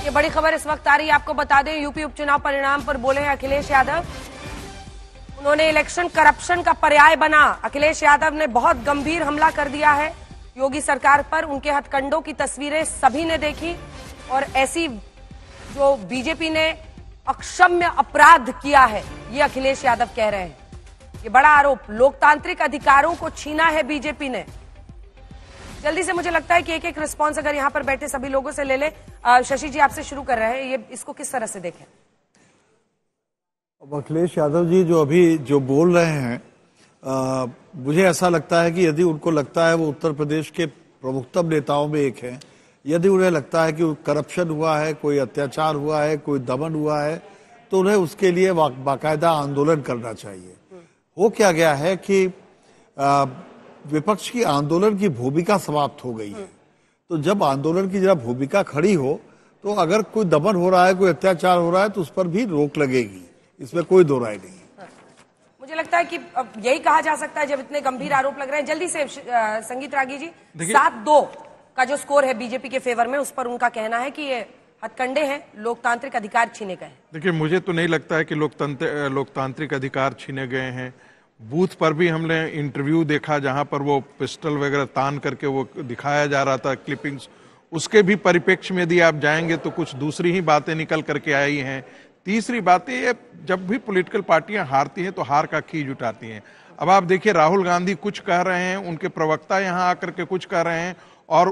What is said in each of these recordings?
ये बड़ी खबर इस वक्त आ रही है, आपको बता दें यूपी उपचुनाव परिणाम पर बोले हैं अखिलेश यादव। उन्होंने इलेक्शन करप्शन का पर्याय बना। अखिलेश यादव ने बहुत गंभीर हमला कर दिया है योगी सरकार पर। उनके हथकंडों की तस्वीरें सभी ने देखी और ऐसी जो बीजेपी ने अक्षम्य अपराध किया है, ये अखिलेश यादव कह रहे हैं। ये बड़ा आरोप, लोकतांत्रिक अधिकारों को छीना है बीजेपी ने। जल्दी से मुझे लगता है कि एक एक रिस्पॉन्स अगर यहां पर बैठे सभी लोगों से ले ले। शशि जी आपसे शुरू कर रहे हैं, ये इसको किस तरह से देखें? अब अखिलेश यादव जी जो बोल रहे हैं, मुझे ऐसा लगता है कि यदि उनको लगता है वो उत्तर प्रदेश के प्रमुखतम नेताओं में एक हैं, यदि उन्हें लगता है कि करप्शन हुआ है, कोई अत्याचार हुआ है, कोई दमन हुआ है, तो उन्हें उसके लिए बाकायदा आंदोलन करना चाहिए। हो क्या गया है कि विपक्ष की आंदोलन की भूमिका समाप्त हो गई है। तो जब आंदोलन की जरा भूमिका खड़ी हो, तो अगर कोई दमन हो रहा है, कोई अत्याचार हो रहा है, तो उस पर भी रोक लगेगी, इसमें कोई दो राय नहीं है। मुझे लगता है कि यही कहा जा सकता है जब इतने गंभीर आरोप लग रहे हैं। जल्दी से संगीत रागी जी, 7-2 का जो स्कोर है बीजेपी के फेवर में, उस पर उनका कहना है कि ये हथकंडे हैं, लोकतांत्रिक अधिकार छीने गए। देखिए, मुझे तो नहीं लगता है कि लोकतांत्रिक अधिकार छीने गए हैं। बूथ पर भी हमने इंटरव्यू देखा जहां पर वो पिस्टल वगैरह तान करके वो दिखाया जा रहा था, क्लिपिंग्स। उसके भी परिप्रेक्ष्य में यदि आप जाएंगे तो कुछ दूसरी ही बातें निकल करके आई हैं। तीसरी बात ये, जब भी पॉलिटिकल पार्टियां हारती हैं तो हार का खींच उठाती हैं। अब आप देखिए, राहुल गांधी कुछ कह रहे हैं, उनके प्रवक्ता यहां आकर के कुछ कह रहे हैं, और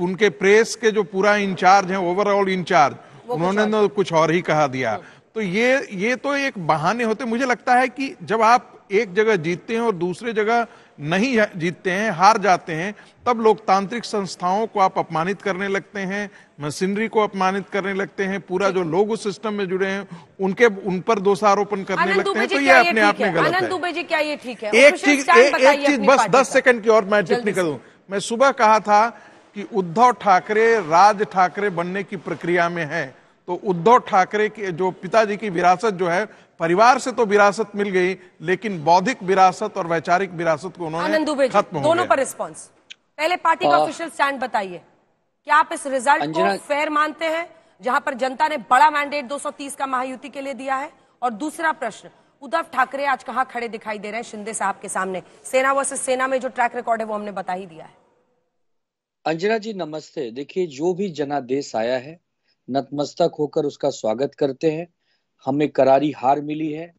उनके प्रेस के जो पूरा इंचार्ज हैं, ओवरऑल इंचार्ज, उन्होंने तो कुछ और ही कहा दिया। तो ये तो एक बहाने होते। मुझे लगता है कि जब आप एक जगह जीतते हैं और दूसरे जगह नहीं जीतते हैं, हार जाते हैं, तब लोकतांत्रिक संस्थाओं को आप अपमानित करने लगते हैं, मशीनरी को अपमानित करने लगते हैं, पूरा जो लोग उस सिस्टम में जुड़े हैं उन पर दोषारोपण करने लगते हैं। तो ये अपने आप में गलत है। आनंद दुबे जी, क्या ये ठीक है? एक चीज बस 10 सेकंड की और मैं टिप्पणी कर दूं। मैं सुबह कहा था कि उद्धव ठाकरे राज ठाकरे बनने की प्रक्रिया में है। तो उद्धव ठाकरे के जो पिताजी की विरासत जो है, परिवार से तो विरासत मिल गई, लेकिन बौद्धिक विरासत और वैचारिक विरासत को उन्होंने खत्म हो दोनों पर रिस्पॉन्स। पहले पार्टी का ऑफिशियल स्टैंड बताइए, क्या आप इस रिजल्ट को फेयर मानते हैं जहां पर जनता ने बड़ा मैंडेट 230 का महायुति के लिए दिया है? और दूसरा प्रश्न, उद्धव ठाकरे आज कहां खड़े दिखाई दे रहे हैं शिंदे साहब के सामने? सेना वर्सेस सेना में जो ट्रैक रिकॉर्ड है वो हमने बता ही दिया है। अंजना जी नमस्ते। देखिए, जो भी जनादेश आया है, नतमस्तक होकर उसका स्वागत करते हैं। हमें करारी हार मिली है,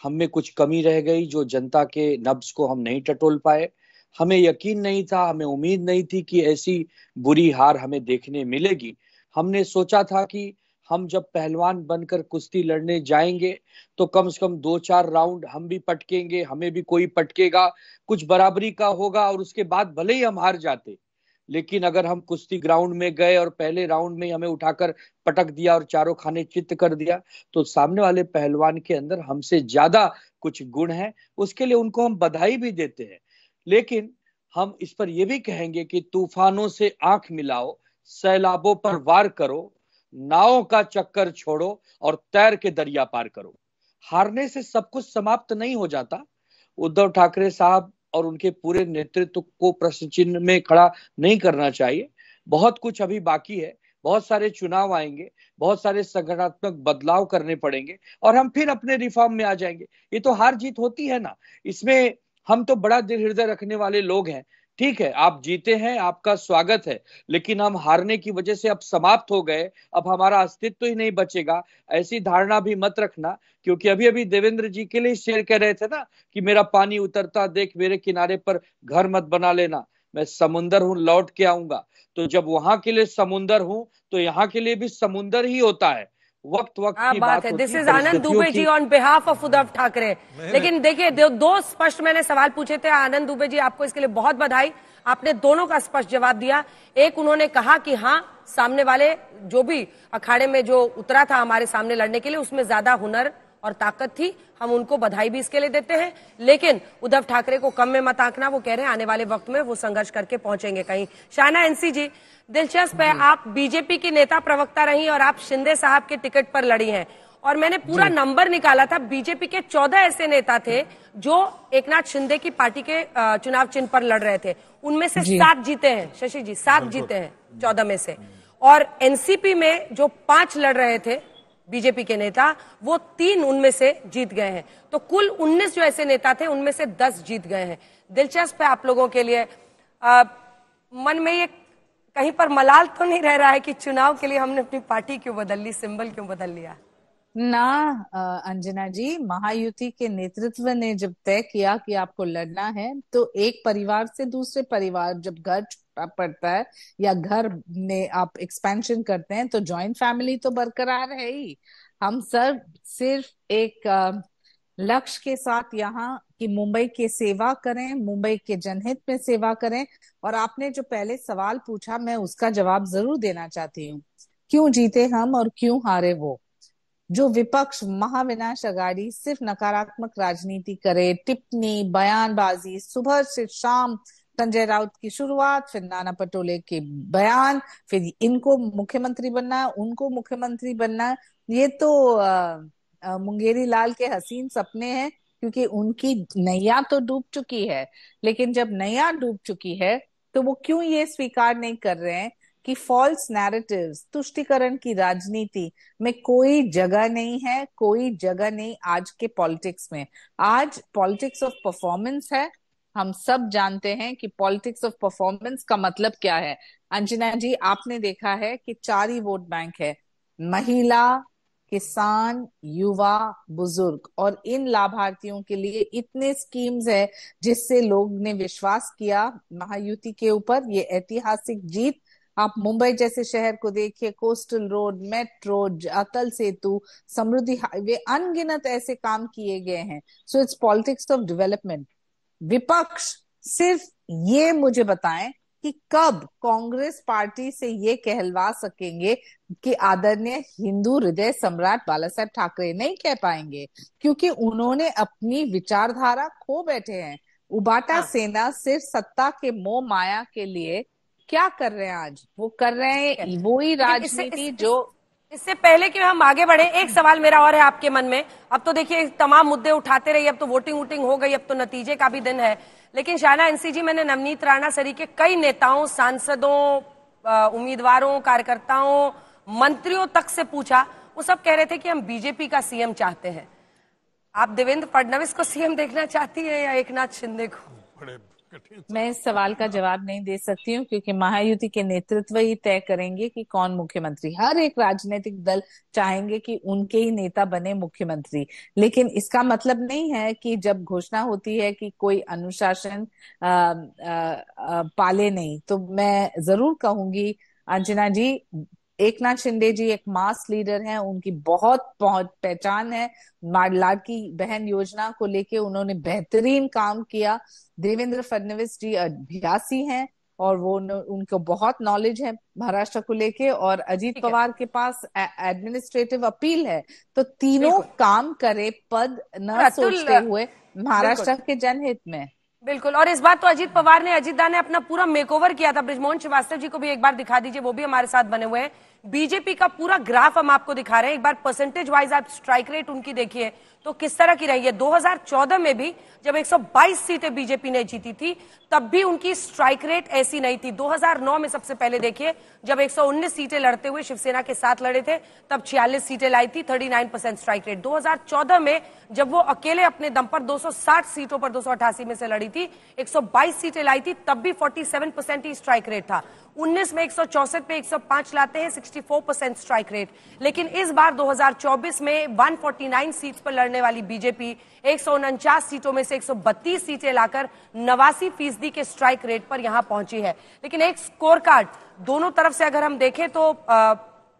हमें कुछ कमी रह गई जो जनता के नब्ज को हम नहीं टटोल पाए। हमें यकीन नहीं था, हमें उम्मीद नहीं थी कि ऐसी बुरी हार हमें देखने मिलेगी। हमने सोचा था कि हम जब पहलवान बनकर कुश्ती लड़ने जाएंगे तो कम से कम 2-4 राउंड हम भी पटकेंगे, हमें भी कोई पटकेगा, कुछ बराबरी का होगा, और उसके बाद भले ही हम हार जाते, लेकिन अगर हम कुश्ती ग्राउंड में गए और पहले राउंड में हमें उठाकर पटक दिया और चारों खाने चित्त कर दिया, तो सामने वाले पहलवान के अंदर हमसे ज्यादा कुछ गुण है। उसके लिए उनको हम बधाई भी देते हैं। लेकिन हम इस पर यह भी कहेंगे कि तूफानों से आंख मिलाओ, सैलाबों पर वार करो, नावों का चक्कर छोड़ो और तैर के दरिया पार करो। हारने से सब कुछ समाप्त नहीं हो जाता। उद्धव ठाकरे साहब और उनके पूरे नेतृत्व को प्रश्न चिन्ह में खड़ा नहीं करना चाहिए। बहुत कुछ अभी बाकी है, बहुत सारे चुनाव आएंगे, बहुत सारे संगठनात्मक बदलाव करने पड़ेंगे और हम फिर अपने रिफॉर्म में आ जाएंगे। ये तो हार जीत होती है ना, इसमें हम तो बड़ा दिल हृदय रखने वाले लोग हैं। ठीक है, आप जीते हैं, आपका स्वागत है, लेकिन हम हारने की वजह से अब समाप्त हो गए, अब हमारा अस्तित्व ही नहीं बचेगा, ऐसी धारणा भी मत रखना। क्योंकि अभी अभी देवेंद्र जी के लिए शेर कह रहे थे ना कि मेरा पानी उतरता देख मेरे किनारे पर घर मत बना लेना, मैं समुंदर हूं, लौट के आऊंगा। तो जब वहां के लिए समुंदर हूं तो यहाँ के लिए भी समुंदर ही होता है। वक्त की बात है। This is Anand Dubey ji on behalf of Uddhav Thackeray. लेकिन देखिए, दो स्पष्ट मैंने सवाल पूछे थे। आनंद दुबे जी, आपको इसके लिए बहुत बधाई, आपने दोनों का स्पष्ट जवाब दिया। एक, उन्होंने कहा कि हाँ, सामने वाले जो भी अखाड़े में जो उतरा था हमारे सामने लड़ने के लिए, उसमें ज्यादा हुनर और ताकत थी, हम उनको बधाई भी इसके लिए देते हैं। लेकिन उद्धव ठाकरे को कम में मत आंकना, वो कह रहे हैं आने वाले वक्त में वो संघर्ष करके पहुंचेंगे कहीं। शायना एनसी जी, दिलचस्प है, आप बीजेपी की नेता प्रवक्ता रही और आप शिंदे साहब के टिकट पर लड़ी हैं, और मैंने पूरा नंबर निकाला था, बीजेपी के 14 ऐसे नेता थे जो एकनाथ शिंदे की पार्टी के चुनाव चिन्ह पर लड़ रहे थे, उनमें से 7 जीते हैं। शशि जी, 7 जीते हैं 14 में से, और एनसीपी में जो 5 लड़ रहे थे बीजेपी के नेता, वो 3 उनमें से जीत गए हैं। तो कुल 19 जो ऐसे नेता थे उनमें से 10 जीत गए हैं। दिलचस्प है आप लोगों के लिए। मन में ये कहीं पर मलाल तो नहीं रह रहा है कि चुनाव के लिए हमने अपनी पार्टी क्यों बदल ली, सिंबल क्यों बदल लिया? ना अंजना जी, महायुति के नेतृत्व ने जब तय किया कि आपको लड़ना है, तो एक परिवार से दूसरे परिवार जब घर पड़ता है या घर में आप एक्सपेंशन करते हैं, तो जॉइंट फैमिली तो बरकरार है ही। हम सब सिर्फ एक लक्ष्य के साथ यहाँ कि मुंबई की सेवा करें, मुंबई के जनहित में सेवा करें। और आपने जो पहले सवाल पूछा, मैं उसका जवाब जरूर देना चाहती हूँ। क्यों जीते हम और क्यों हारे वो? जो विपक्ष महाविनाश अघाड़ी सिर्फ नकारात्मक राजनीति करे, टिप्पणी, बयानबाजी, सुबह से शाम संजय राउत की शुरुआत, फिर नाना पटोले के बयान, फिर इनको मुख्यमंत्री बनना है, उनको मुख्यमंत्री बनना है, ये तो मुंगेरी लाल के हसीन सपने हैं, क्योंकि उनकी नैया तो डूब चुकी है। लेकिन जब नैया डूब चुकी है तो वो क्यों ये स्वीकार नहीं कर रहे हैं कि फॉल्स नैरेटिव्स, तुष्टीकरण की राजनीति में कोई जगह नहीं है, कोई जगह नहीं आज के पॉलिटिक्स में। आज पॉलिटिक्स ऑफ परफॉर्मेंस है। हम सब जानते हैं कि पॉलिटिक्स ऑफ परफॉर्मेंस का मतलब क्या है। अंजना जी, आपने देखा है कि 4 ही वोट बैंक है, महिला, किसान, युवा, बुजुर्ग, और इन लाभार्थियों के लिए इतने स्कीम्स है जिससे लोग ने विश्वास किया महायुति के ऊपर। ये ऐतिहासिक जीत, आप मुंबई जैसे शहर को देखिए, coastal road, metro, Atal Setu, समृद्धि हाईवे, अनगिनत ऐसे काम किए गए हैं। So it's politics of development. विपक्ष सिर्फ ये मुझे बताएं कि कब कांग्रेस पार्टी से ये कहलवा सकेंगे कि आदरणीय हिंदू हृदय सम्राट बाला साहेब ठाकरे? नहीं कह पाएंगे, क्योंकि उन्होंने अपनी विचारधारा खो बैठे हैं। उबाटा सेना सिर्फ सत्ता के मोह माया के लिए क्या कर रहे हैं आज? वो कर रहे हैं वही राजनीति जो इससे पहले कि हम आगे बढ़े, एक सवाल मेरा और है आपके मन में। अब तो देखिए तमाम मुद्दे उठाते रहिए, अब तो वोटिंग हो गई, अब तो नतीजे का भी दिन है। लेकिन शायना एनसीजी, मैंने नवनीत राणा सरी के कई नेताओं, सांसदों, उम्मीदवारों, कार्यकर्ताओं, मंत्रियों तक से पूछा, वो सब कह रहे थे कि हम बीजेपी का सीएम चाहते हैं। आप देवेंद्र फडणवीस को सीएम देखना चाहती है या एकनाथ शिंदे को? मैं इस सवाल का जवाब नहीं दे सकती हूँ, क्योंकि महायुति के नेतृत्व ही तय करेंगे कि कौन मुख्यमंत्री। हर एक राजनीतिक दल चाहेंगे कि उनके ही नेता बने मुख्यमंत्री, लेकिन इसका मतलब नहीं है कि जब घोषणा होती है कि कोई अनुशासन पाले नहीं। तो मैं जरूर कहूंगी अंजना जी, एकनाथ शिंदे जी एक मास लीडर हैं, उनकी बहुत पहचान है। लाडकी बहन योजना को लेके उन्होंने बेहतरीन काम किया। देवेंद्र फडणवीस जी अभ्यासी हैं और वो उनको बहुत नॉलेज है महाराष्ट्र को लेके, और अजीत पवार के पास एडमिनिस्ट्रेटिव अपील है। तो तीनों काम करे, पद न सोचते हुए महाराष्ट्र के जनहित में। बिल्कुल। और इस बार तो अजीतदा ने अपना पूरा मेकओवर किया था। बृजमोहन श्रीवास्तव जी को भी एक बार दिखा दीजिए, वो भी हमारे साथ बने हुए हैं। बीजेपी का पूरा ग्राफ हम आपको दिखा रहे हैं। एक बार परसेंटेज वाइज आप स्ट्राइक रेट उनकी देखिए तो किस तरह की रही है। 2014 में भी जब 122 सीटें बीजेपी ने जीती थी, तब भी उनकी स्ट्राइक रेट ऐसी नहीं थी। 2009 में सबसे पहले देखिए, जब 119 सीटें लड़ते हुए शिवसेना के साथ लड़े थे, तब 46 सीटें लाई थी, 39% स्ट्राइक रेट। 2014 में जब वो अकेले अपने दम पर 260 सीटों पर 288 में से लड़ी थी, 122 सीटें लाई थी, तब भी 47% ही स्ट्राइक रेट था। 19 में 164 पे 105 लाते हैं, 64% स्ट्राइक रेट। लेकिन इस बार 2024 में 149 सीट पर लड़ने वाली बीजेपी 149 सीटों में से 132 सीटें लाकर 89% के स्ट्राइक रेट पर यहां पहुंची है। लेकिन एक स्कोर कार्ड दोनों तरफ से अगर हम देखें तो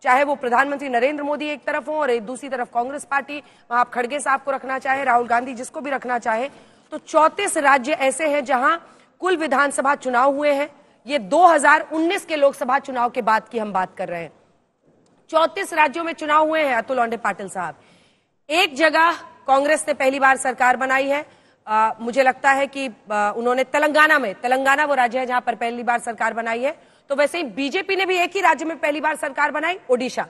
चाहे वो प्रधानमंत्री नरेंद्र मोदी एक तरफ हो और एक दूसरी तरफ कांग्रेस पार्टी, आप खड़गे साहब को रखना चाहे, राहुल गांधी जिसको भी रखना चाहे, तो 34 राज्य ऐसे हैं जहां कुल विधानसभा चुनाव हुए हैं। ये 2019 के लोकसभा चुनाव के बाद की हम बात कर रहे हैं। 34 राज्यों में चुनाव हुए हैं अतुल लोंढे पाटिल साहब। एक जगह कांग्रेस ने पहली बार सरकार बनाई है, मुझे लगता है कि उन्होंने तेलंगाना वो राज्य है जहां पर पहली बार सरकार बनाई है। तो वैसे ही बीजेपी ने भी एक ही राज्य में पहली बार सरकार बनाई, ओडिशा।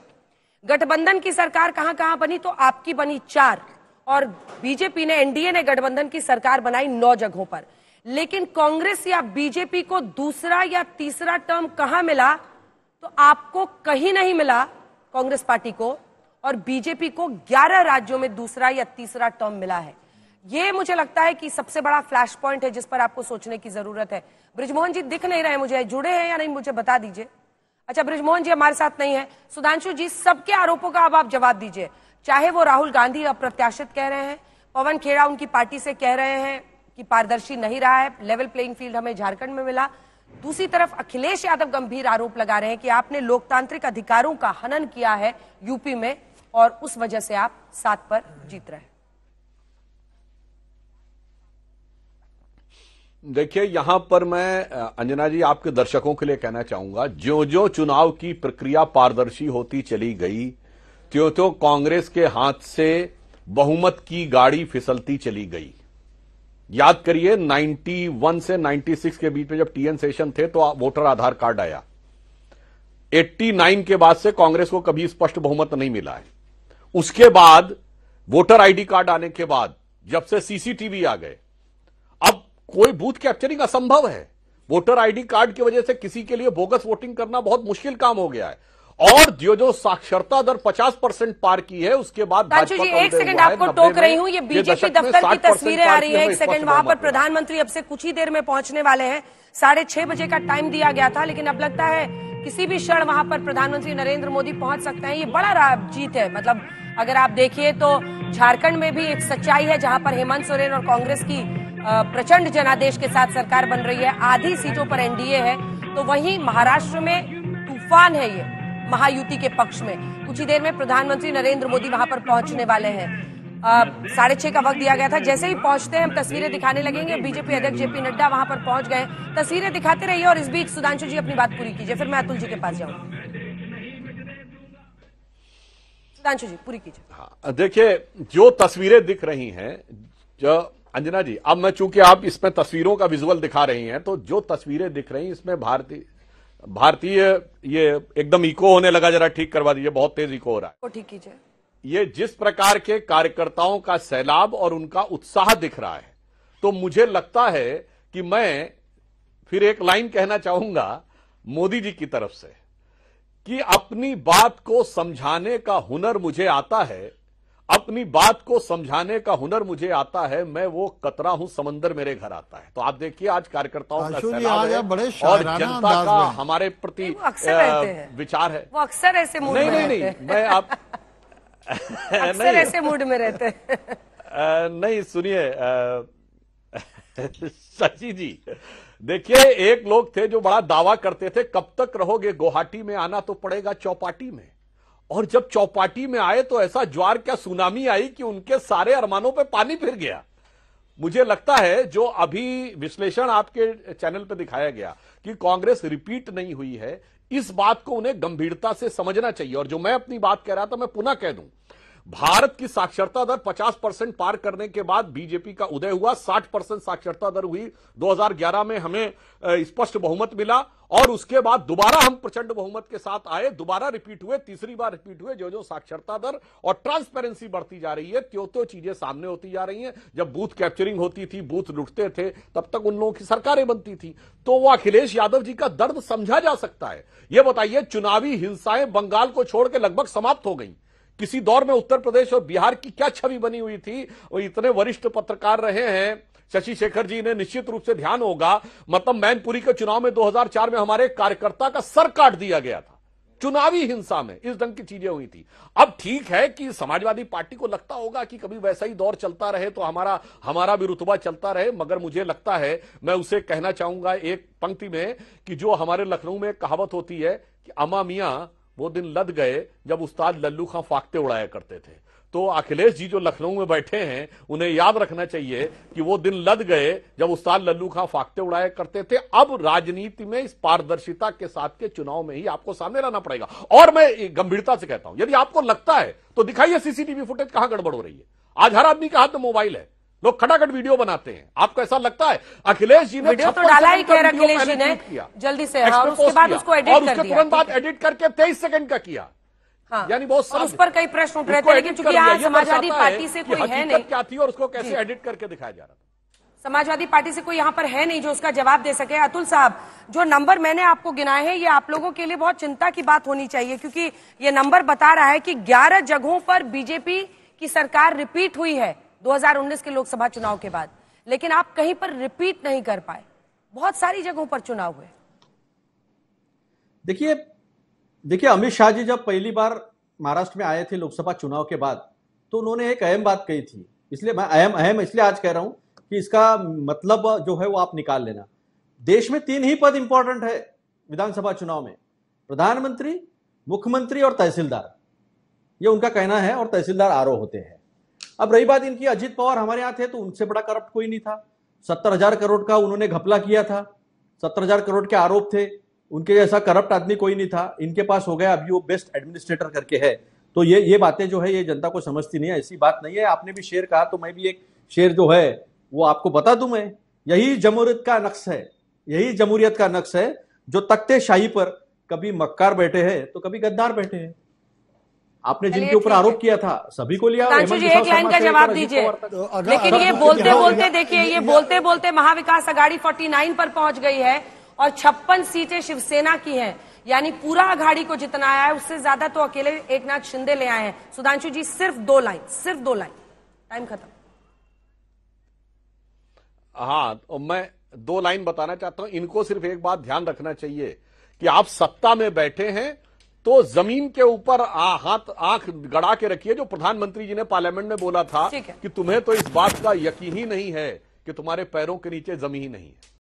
गठबंधन की सरकार कहां कहां बनी, तो आपकी बनी 4, और बीजेपी ने, एनडीए ने गठबंधन की सरकार बनाई 9 जगहों पर। लेकिन कांग्रेस या बीजेपी को दूसरा या तीसरा टर्म कहां मिला, तो तो आपको कहीं नहीं मिला कांग्रेस पार्टी को, और बीजेपी को 11 राज्यों में दूसरा या तीसरा टर्म मिला है। ये मुझे लगता है कि सबसे बड़ा फ्लैश पॉइंट है जिस पर आपको सोचने की जरूरत है। बृजमोहन जी दिख नहीं रहे मुझे, जुड़े हैं या नहीं मुझे बता दीजिए। अच्छा, बृजमोहन जी हमारे साथ नहीं है। सुधांशु जी, सबके आरोपों का अब आप जवाब दीजिए, चाहे वो राहुल गांधी अप्रत्याशित कह रहे हैं, पवन खेड़ा उनकी पार्टी से कह रहे हैं कि पारदर्शी नहीं रहा है, लेवल प्लेइंग फील्ड हमें झारखंड में मिला, दूसरी तरफ अखिलेश यादव गंभीर आरोप लगा रहे हैं कि आपने लोकतांत्रिक अधिकारों का हनन किया है यूपी में और उस वजह से आप 7 पर जीत रहे हैं। देखिए, यहां पर मैं अंजना जी आपके दर्शकों के लिए कहना चाहूंगा, जो जो चुनाव की प्रक्रिया पारदर्शी होती चली गई, त्यों त्यों कांग्रेस के हाथ से बहुमत की गाड़ी फिसलती चली गई। याद करिए 91 से 96 के बीच में जब टीएन सेशन थे तो वोटर आधार कार्ड आया। 89 के बाद से कांग्रेस को कभी स्पष्ट बहुमत नहीं मिला है। उसके बाद वोटर आईडी कार्ड आने के बाद जब से सीसीटीवी आ गए, अब कोई बूथ कैप्चरिंग असंभव है। वोटर आईडी कार्ड की वजह से किसी के लिए बोगस वोटिंग करना बहुत मुश्किल काम हो गया है। और जो साक्षरता दर 50% पार की है, उसके बाद जी एक सेकंड आपको टोक रही हूं, ये बीजेपी दफ्तर की तस्वीरें आ रही हैं। एक सेकंड, वहां पर प्रधानमंत्री अब से कुछ ही देर में पहुंचने वाले हैं। 6:30 बजे का टाइम दिया गया था, लेकिन अब लगता है किसी भी क्षण वहां पर प्रधानमंत्री नरेंद्र मोदी पहुंच सकते हैं। ये बड़ा जीत है। मतलब अगर आप देखिए तो झारखंड में भी एक सच्चाई है जहां पर हेमंत सोरेन और कांग्रेस की प्रचंड जनादेश के साथ सरकार बन रही है, आधी सीटों पर एनडीए है, तो वहीं महाराष्ट्र में तूफान है ये महायुति के पक्ष में। कुछ ही देर में प्रधानमंत्री नरेंद्र मोदी वहां पर पहुंचने वाले हैं। 6:30 का वक्त दिया गया था। जैसे ही पहुंचते हैं हम तस्वीरें दिखाने लगेंगे। बीजेपी अध्यक्ष जेपी नड्डा वहां पर पहुंच गए। तस्वीरें दिखाते रहिए और इस बीच सुधांशु जी अपनी बात पूरी कीजिए, फिर मैं अतुल जी के पास जाऊंगा। सुधांशु जी पूरी कीजिए। हाँ, देखिए जो तस्वीरें दिख रही हैं, जो अंजना जी, अब मैं चूंकि आप इसमें तस्वीरों का विजुअल दिखा रही हैं, तो जो तस्वीरें दिख रही हैं इसमें भारतीय ये एकदम इको होने लगा, जरा ठीक करवा दीजिए, बहुत तेज इको हो रहा है। ठीक कीजिए। ये जिस प्रकार के कार्यकर्ताओं का सैलाब और उनका उत्साह दिख रहा है, तो मुझे लगता है कि मैं फिर एक लाइन कहना चाहूंगा मोदी जी की तरफ से कि अपनी बात को समझाने का हुनर मुझे आता है, अपनी बात को समझाने का हुनर मुझे आता है, मैं वो कतरा हूं, समंदर मेरे घर आता है। तो आप देखिए आज कार्यकर्ताओं का सैलाब है और जनता का हमारे प्रति विचार है। वो अक्सर ऐसे मूड में नहीं मैं आप अक्सर ऐसे मूड में रहते नहीं, सुनिए शशि जी, देखिए एक लोग थे जो बड़ा दावा करते थे, कब तक रहोगे गुवाहाटी में, आना तो पड़ेगा चौपाटी में। और जब चौपाटी में आए तो ऐसा ज्वार क्या सुनामी आई कि उनके सारे अरमानों पे पानी फिर गया। मुझे लगता है जो अभी विश्लेषण आपके चैनल पे दिखाया गया कि कांग्रेस रिपीट नहीं हुई है, इस बात को उन्हें गंभीरता से समझना चाहिए। और जो मैं अपनी बात कह रहा था, मैं पुनः कह दूं, भारत की साक्षरता दर 50% पार करने के बाद बीजेपी का उदय हुआ। 60% साक्षरता दर हुई। 2011 में हमें स्पष्ट बहुमत मिला और उसके बाद दोबारा हम प्रचंड बहुमत के साथ आए, दोबारा रिपीट हुए, तीसरी बार रिपीट हुए। जो जो साक्षरता दर और ट्रांसपेरेंसी बढ़ती जा रही है, त्यों चीजें सामने होती जा रही हैं। जब बूथ कैप्चरिंग होती थी, बूथ लुटते थे, तब तक उन लोगों की सरकारें बनती थी। तो वो अखिलेश यादव जी का दर्द समझा जा सकता है। यह बताइए, चुनावी हिंसाएं बंगाल को छोड़ के लगभग समाप्त हो गई। किसी दौर में उत्तर प्रदेश और बिहार की क्या छवि बनी हुई थी। वो इतने वरिष्ठ पत्रकार रहे हैं शशि शेखर जी ने, निश्चित रूप से ध्यान होगा। मतलब मैनपुरी के चुनाव में 2004 में हमारे कार्यकर्ता का सर काट दिया गया था चुनावी हिंसा में। इस ढंग की चीजें हुई थी। अब ठीक है कि समाजवादी पार्टी को लगता होगा कि कभी वैसा ही दौर चलता रहे तो हमारा भी रुतबा चलता रहे, मगर मुझे लगता है, मैं उसे कहना चाहूंगा एक पंक्ति में कि जो हमारे लखनऊ में एक कहावत होती है कि अमा मियां वो दिन लद गए जब उस्ताद लल्लू खां फाख्ते उड़ाया करते थे। तो अखिलेश जी जो लखनऊ में बैठे हैं, उन्हें याद रखना चाहिए कि वो दिन लद गए जब उस्ताद लल्लू खां फाख्ते उड़ाया करते थे। अब राजनीति में इस पारदर्शिता के साथ के चुनाव में ही आपको सामने लाना पड़ेगा। और मैं गंभीरता से कहता हूं, यदि आपको लगता है तो दिखाइए सीसीटीवी फुटेज कहां गड़बड़ हो रही है। आज हर आदमी के हाथ में मोबाइल है, लोग खटाखट वीडियो बनाते हैं। आपको ऐसा लगता है अखिलेश जी ने वीडियो तो डाला ही कह अखिलेश जी ने जल्दी से, और उसके बाद उसको एडिट कर दिया, तुरंत बाद एडिट करके 23 सेकंड का किया। हाँ, यानी बहुत उस पर कई प्रश्न उठ रहे थे, लेकिन चूंकि आज समाजवादी पार्टी से कोई है नहीं, क्या थी और उसको कैसे एडिट करके दिखाया जा रहा था। समाजवादी पार्टी से कोई यहाँ पर है नहीं जो उसका जवाब दे सके। अतुल साहब, जो नंबर मैंने आपको गिनाए हैं ये आप लोगों के लिए बहुत चिंता की बात होनी चाहिए, क्योंकि ये नंबर बता रहा है कि 11 जगहों पर बीजेपी की सरकार रिपीट हुई है 2019 के लोकसभा चुनाव के बाद, लेकिन आप कहीं पर रिपीट नहीं कर पाए। बहुत सारी जगहों पर चुनाव हुए। देखिए अमित शाह जी जब पहली बार महाराष्ट्र में आए थे लोकसभा चुनाव के बाद, तो उन्होंने एक अहम बात कही थी, इसलिए मैं अहम इसलिए आज कह रहा हूं कि इसका मतलब जो है वो आप निकाल लेना। देश में 3 ही पद इंपॉर्टेंट है विधानसभा चुनाव में, प्रधानमंत्री, मुख्यमंत्री और तहसीलदार, ये उनका कहना है, और तहसीलदार आरओ होते हैं। अब रही बात इनकी, अजीत पवार हमारे यहां थे तो उनसे बड़ा करप्ट कोई नहीं था। 70,000 करोड़ का उन्होंने घपला किया था, 70,000 करोड़ के आरोप थे, उनके जैसा करप्ट आदमी कोई नहीं था। इनके पास हो गया, अभी वो बेस्ट एडमिनिस्ट्रेटर करके है। तो ये बातें जो है ये जनता को समझती नहीं है, ऐसी बात नहीं है। आपने भी शेर कहा तो मैं भी एक शेर जो है वो आपको बता दूं मैं, यही जमहूरियत का नक्श है, यही जमहूरियत का नक्श है, जो तख्ते शाही पर कभी मक्कार बैठे हैं तो कभी गद्दार बैठे हैं। आपने जिनके ऊपर आरोप किया था सभी को लिया। सुधांशु जी, एक लाइन का जवाब दीजिए। लेकिन ये बोलते बोलते देखिए, ये बोलते बोलते महाविकास अघाड़ी 49 पर पहुंच गई है और 56 सीटें शिवसेना की हैं, यानी पूरा अघाड़ी को जितना आया है उससे ज्यादा तो अकेले एकनाथ शिंदे ले आए हैं। सुधांशु जी, सिर्फ 2 लाइन, टाइम खत्म। हाँ, तो मैं 2 लाइन बताना चाहता हूं। इनको सिर्फ एक बात ध्यान रखना चाहिए कि आप सत्ता में बैठे हैं तो जमीन के ऊपर आंख गड़ा के रखिए। जो प्रधानमंत्री जी ने पार्लियामेंट में बोला था कि तुम्हें तो इस बात का यकीन ही नहीं है कि तुम्हारे पैरों के नीचे जमीन नहीं है।